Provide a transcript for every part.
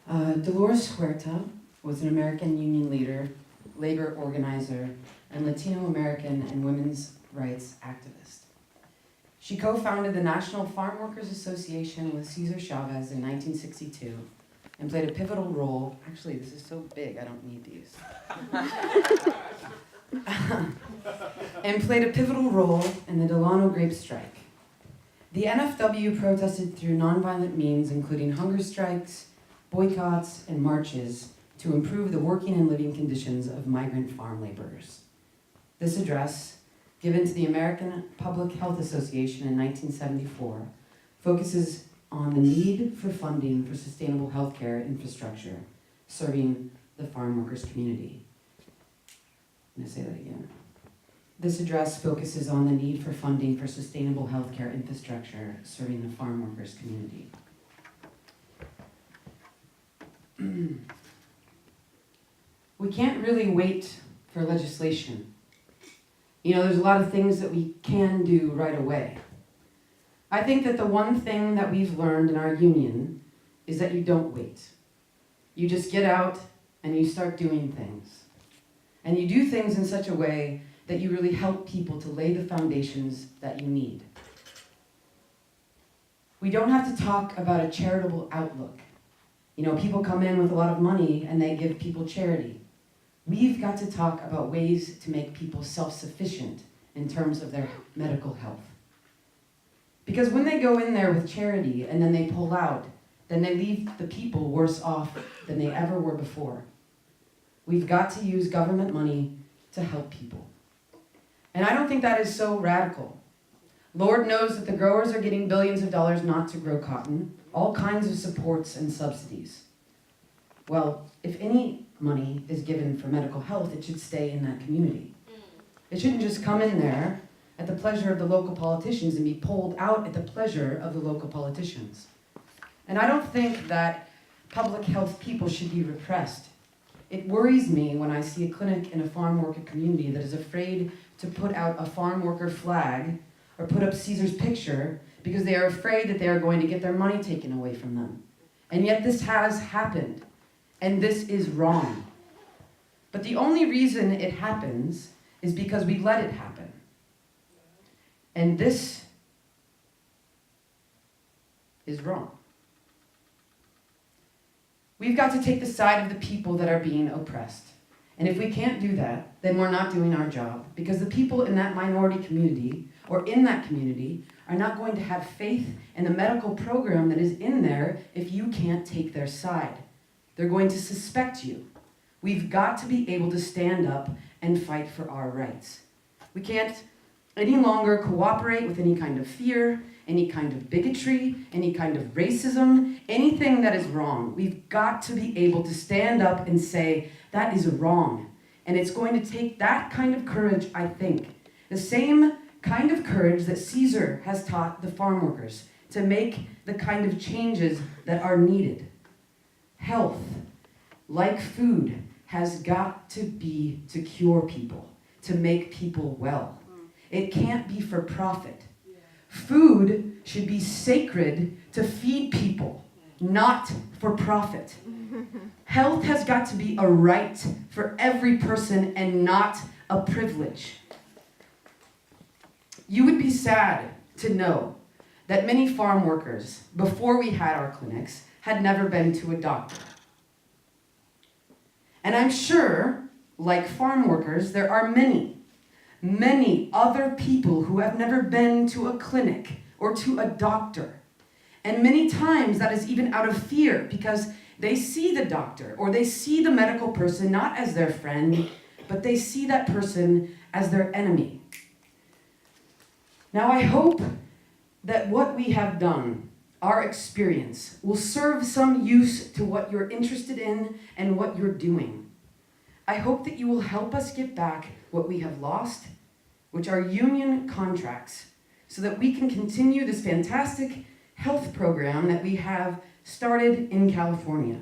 Dolores Huerta was an American union leader, labor organizer, and Latino American and women's rights activist. She co-founded the National Farm Workers Association with Cesar Chavez in 1962 and played a pivotal role. Actually, this is so big, I don't need these. And played a pivotal role in the Delano grape strike. The NFW protested through nonviolent means, including hunger strikes, boycotts, and marches to improve the working and living conditions of migrant farm laborers. This address, given to the American Public Health Association in 1974, focuses on the need for funding for sustainable healthcare infrastructure serving the farm workers community. I'm going to say that again. This address focuses on the need for funding for sustainable healthcare infrastructure serving the farm workers community. We can't really wait for legislation. You know, there's a lot of things that we can do right away. I think that the one thing that we've learned in our union is that you don't wait. You just get out and you start doing things. And you do things in such a way that you really help people to lay the foundations that you need. We don't have to talk about a charitable outlook. You know, people come in with a lot of money and they give people charity. We've got to talk about ways to make people self-sufficient in terms of their medical health. Because when they go in there with charity and then they pull out, then they leave the people worse off than they ever were before. We've got to use government money to help people. And I don't think that is so radical. Lord knows that the growers are getting billions of dollars not to grow cotton, all kinds of supports and subsidies. Well, if any money is given for medical health, it should stay in that community. It shouldn't just come in there at the pleasure of the local politicians and be pulled out at the pleasure of the local politicians. And I don't think that public health people should be repressed. It worries me when I see a clinic in a farm worker community that is afraid to put out a farm worker flag or put up Caesar's picture because they are afraid that they are going to get their money taken away from them. And yet this has happened, and this is wrong. But the only reason it happens is because we let it happen. And this is wrong. We've got to take the side of the people that are being oppressed. And if we can't do that, then we're not doing our job, because the people in that minority community or in that community are not going to have faith in the medical program that is in there if you can't take their side. They're going to suspect you. We've got to be able to stand up and fight for our rights. We can't any longer cooperate with any kind of fear, any kind of bigotry, any kind of racism, anything that is wrong. We've got to be able to stand up and say, that is wrong. And it's going to take that kind of courage, I think. The same kind of courage that Caesar has taught the farm workers to make the kind of changes that are needed. Health, like food, has got to be to cure people, to make people well. It can't be for profit. Food should be sacred to feed people, not for profit. Health has got to be a right for every person and not a privilege. You would be sad to know that many farm workers, before we had our clinics, had never been to a doctor. And I'm sure, like farm workers, there are many other people who have never been to a clinic or to a doctor. And many times that is even out of fear, because they see the doctor or they see the medical person not as their friend, but they see that person as their enemy. Now I hope that what we have done, our experience, will serve some use to what you're interested in and what you're doing. I hope that you will help us get back what we have lost, which are union contracts, so that we can continue this fantastic health program that we have started in California.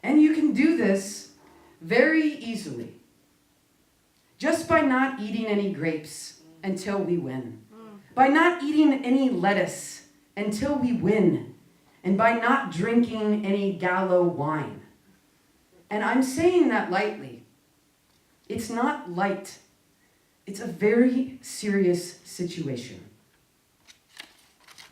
And you can do this very easily, just by not eating any grapes until we win, by not eating any lettuce until we win, and by not drinking any gallow wine. And I'm saying that lightly. It's not light. It's a very serious situation.